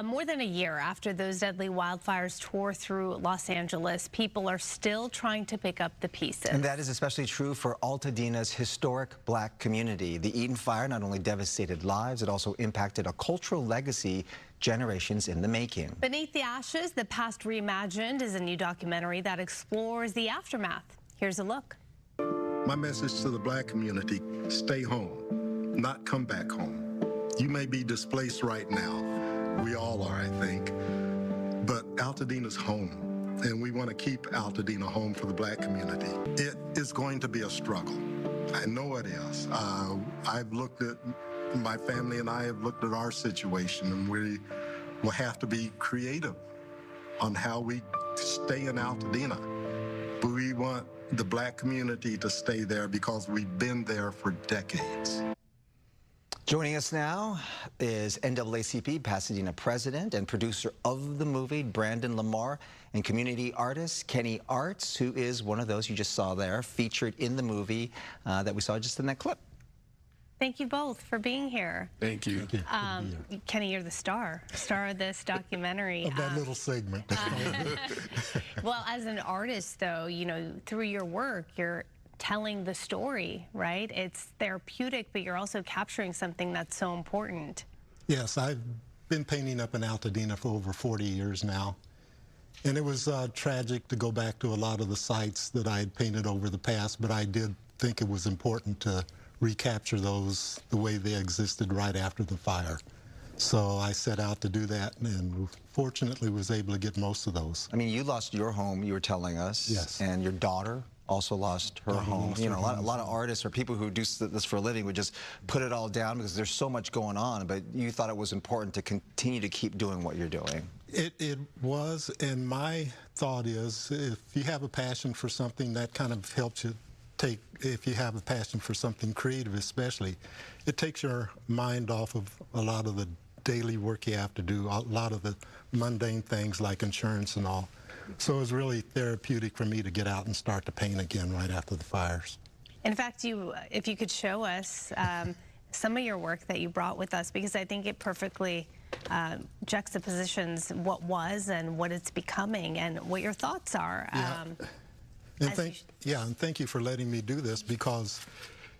More than a year after those deadly wildfires tore through Los Angeles, people are still trying to pick up the pieces. And that is especially true for Altadena's historic black community. The Eaton Fire not only devastated lives, it also impacted a cultural legacy generations in the making. Beneath the Ashes, The Past Reimagined is a new documentary that explores the aftermath. Here's a look. My message to the black community: stay home, not come back home. You may be displaced right now. We all are, I think. But Altadena's home, and we want to keep Altadena home for the black community. It is going to be a struggle. I know it is. I've looked at, my family and I have looked at our situation, and we will have to be creative on how we stay in Altadena. But we want the black community to stay there because we've been there for decades. Joining us now is NAACP Pasadena president and producer of the movie, Brandon Lamar, and community artist Keni, who is one of those you just saw there, featured in the movie that we saw just in that clip. Thank you both for being here. Thank you. Keni, you're the star of this documentary. Of that little segment. Well, as an artist, though, you know, through your work, you're telling the story, right? It's therapeutic, but you're also capturing something that's so important. Yes, I've been painting up in Altadena for over 40 years now. And it was tragic to go back to a lot of the sites that I had painted over the past, but I did think it was important to recapture those the way they existed right after the fire. So I set out to do that, and fortunately was able to get most of those. I mean, you lost your home, you were telling us. Yes. And your daughter also lost her home. You know, a lot of artists or people who do this for a living would just put it all down because there's so much going on, but you thought it was important to continue to keep doing what you're doing. It was, and my thought is, if you have a passion for something, that kind of helps you take, if you have a passion for something creative especially, it takes your mind off of a lot of the daily work you have to do, a lot of the mundane things like insurance and all. So it was really therapeutic for me to get out and start to paint again right after the fires. In fact, if you could show us some of your work that you brought with us, because I think it perfectly juxtapositions what was and what it's becoming and what your thoughts are. And thank you for letting me do this, because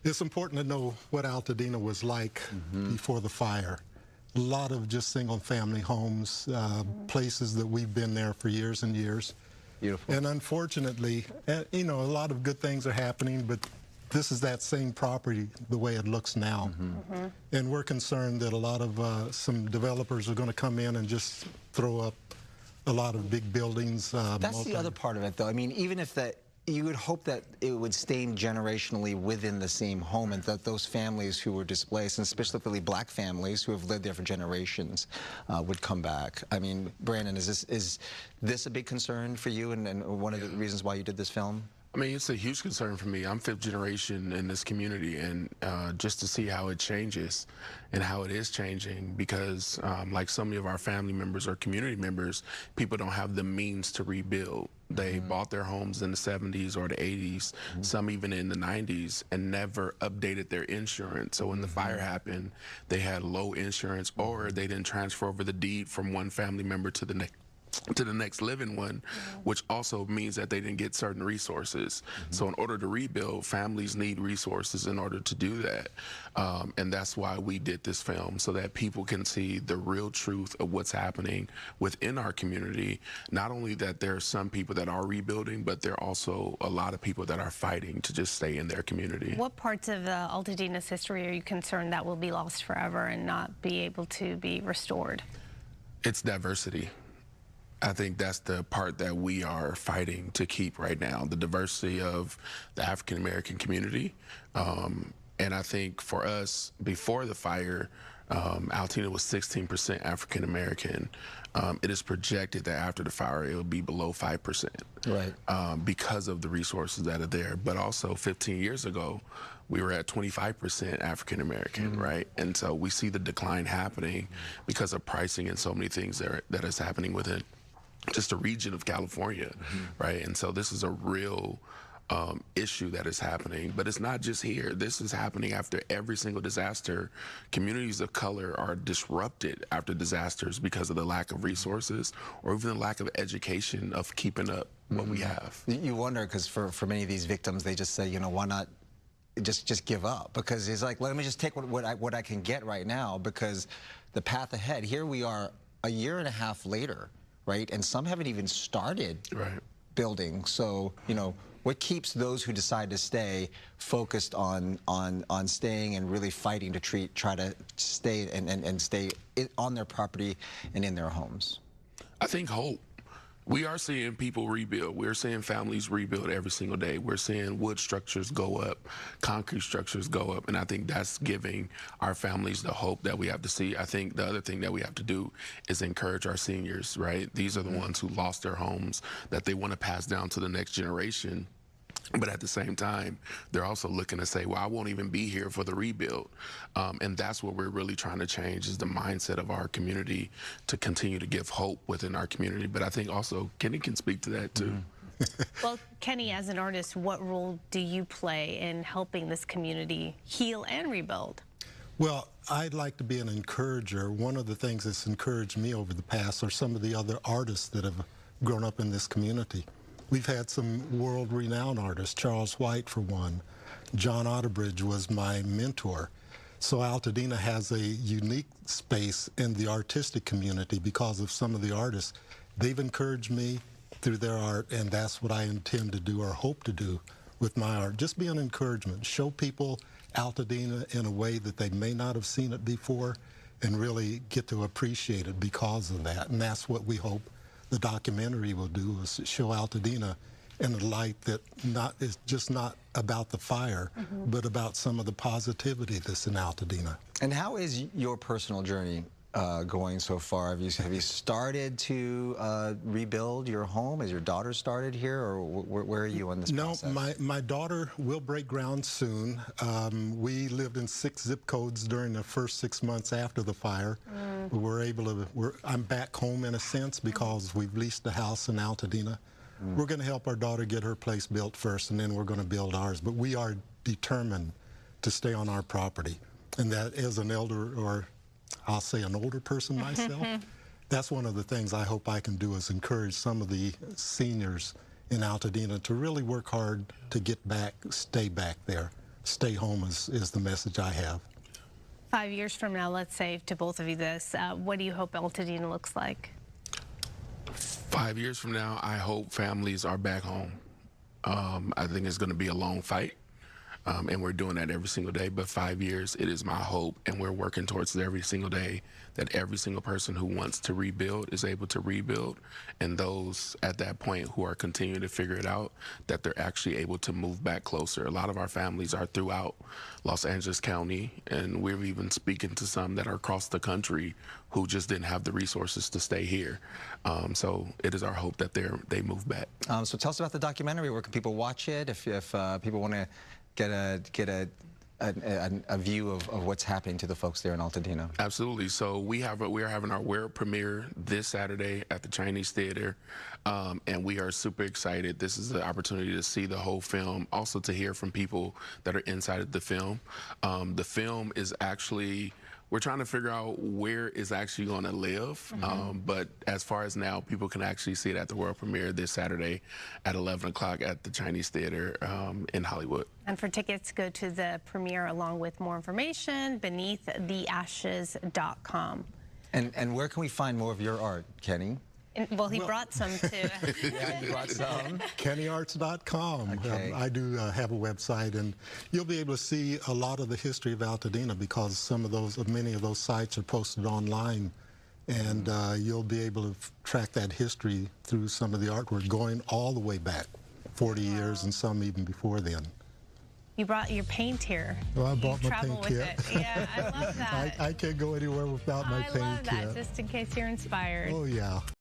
it's important to know what Altadena was like before the fire. A lot of just single-family homes, places that we've been there for years and years. Beautiful. And unfortunately, you know, a lot of good things are happening, but this is that same property the way it looks now. And we're concerned that a lot of some developers are going to come in and just throw up a lot of big buildings. That's the other part of it, though. I mean, even if that, you would hope that it would stay generationally within the same home, and that those families who were displaced, and specifically black families who have lived there for generations, would come back. I mean, Brandon, is this a big concern for you, and one of the reasons why you did this film? I mean, it's a huge concern for me. I'm fifth generation in this community, and just to see how it changes and how it is changing, because like so many of our family members or community members, people don't have the means to rebuild. They bought their homes in the 70s or the 80s, some even in the 90s, and never updated their insurance. So when the fire happened, they had low insurance, or they didn't transfer over the deed from one family member to the next living one, which also means that they didn't get certain resources. So in order to rebuild, families need resources in order to do that. And that's why we did this film, so that people can see the real truth of what's happening within our community. Not only that there are some people that are rebuilding, but there are also a lot of people that are fighting to just stay in their community. What parts of Altadena's history are you concerned that will be lost forever and not be able to be restored? It's diversity. I think that's the part that we are fighting to keep right now, the diversity of the African American community. And I think for us, before the fire, Altadena was 16% African American. It is projected that after the fire, it will be below 5%. Right. Because of the resources that are there. But also 15 years ago, we were at 25% African American, right? And so we see the decline happening because of pricing and so many things that is happening within just a region of California, right? And so this is a real issue that is happening. But it's not just here. This is happening after every single disaster. Communities of color are disrupted after disasters because of the lack of resources or even the lack of education of keeping up what we have. You wonder, because for many of these victims, they just say, you know, why not just give up? Because it's like, let me just take what I can get right now, because the path ahead, here we are a year and a half later, right? And some haven't even started building. So, you know, what keeps those who decide to stay focused on staying and really fighting to try to stay and stay on their property and in their homes? I think hope. We are seeing people rebuild. We're seeing families rebuild every single day. We're seeing wood structures go up, concrete structures go up, and I think that's giving our families the hope that we have to see. I think the other thing that we have to do is encourage our seniors, right? These are the ones who lost their homes that they want to pass down to the next generation. But at the same time, they're also looking to say, well, I won't even be here for the rebuild. And that's what we're really trying to change, is the mindset of our community to continue to give hope within our community. But I think also Keni can speak to that too. Well, Keni, as an artist, what role do you play in helping this community heal and rebuild? Well, I'd like to be an encourager. One of the things that's encouraged me over the past are some of the other artists that have grown up in this community. We've had some world-renowned artists, Charles White for one. John Otterbridge was my mentor. So Altadena has a unique space in the artistic community because of some of the artists. They've encouraged me through their art, and that's what I intend to do or hope to do with my art. Just be an encouragement. Show people Altadena in a way that they may not have seen it before and really get to appreciate it because of that. And that's what we hope the documentary will do, is show Altadena in a light that is just not about the fire, but about some of the positivity that's in Altadena. And how is your personal journey going so far? Have you started to rebuild your home? Has your daughter started here, or where are you on this process? No, my daughter will break ground soon. We lived in 6 zip codes during the first 6 months after the fire. We're able to, I'm back home in a sense because we've leased a house in Altadena. We're going to help our daughter get her place built first, and then we're going to build ours. But we are determined to stay on our property. And that, as an elder, or I'll say an older person myself, that's one of the things I hope I can do, is encourage some of the seniors in Altadena to really work hard to get back, stay back there. Stay home is the message I have. 5 years from now, let's say to both of you this, what do you hope Altadena looks like? 5 years from now, I hope families are back home. I think it's going to be a long fight. And we're doing that every single day. But 5 years, it is my hope, and we're working towards it every single day, that every single person who wants to rebuild is able to rebuild. And those at that point who are continuing to figure it out, that they're actually able to move back closer. A lot of our families are throughout Los Angeles County, and we're even speaking to some that are across the country who just didn't have the resources to stay here. So it is our hope that they move back. So tell us about the documentary. Where can people watch it? If people want to get a view of what's happening to the folks there in Altadena. Absolutely. So we are having our world premiere this Saturday at the Chinese Theater, and we are super excited. This is the opportunity to see the whole film, also to hear from people that are inside of the film. The film is actually, we're trying to figure out where it's actually going to live, but as far as now, people can actually see it at the world premiere this Saturday at 11 o'clock at the Chinese Theater in Hollywood. And for tickets, go to the premiere along with more information, beneaththeashes.com. And where can we find more of your art, Keni? Well, he brought some too. Yeah, he brought some. KeniArts.com. Okay. I do have a website, and you'll be able to see a lot of the history of Altadena, because many of those sites are posted online, and you'll be able to track that history through some of the artwork going all the way back 40 years, and some even before then. You brought your paint here. Well, I bought my travel paint with kit. it. Yeah, I love that. I can't go anywhere without my paint I love that, kit. just in case you're inspired. Oh, yeah.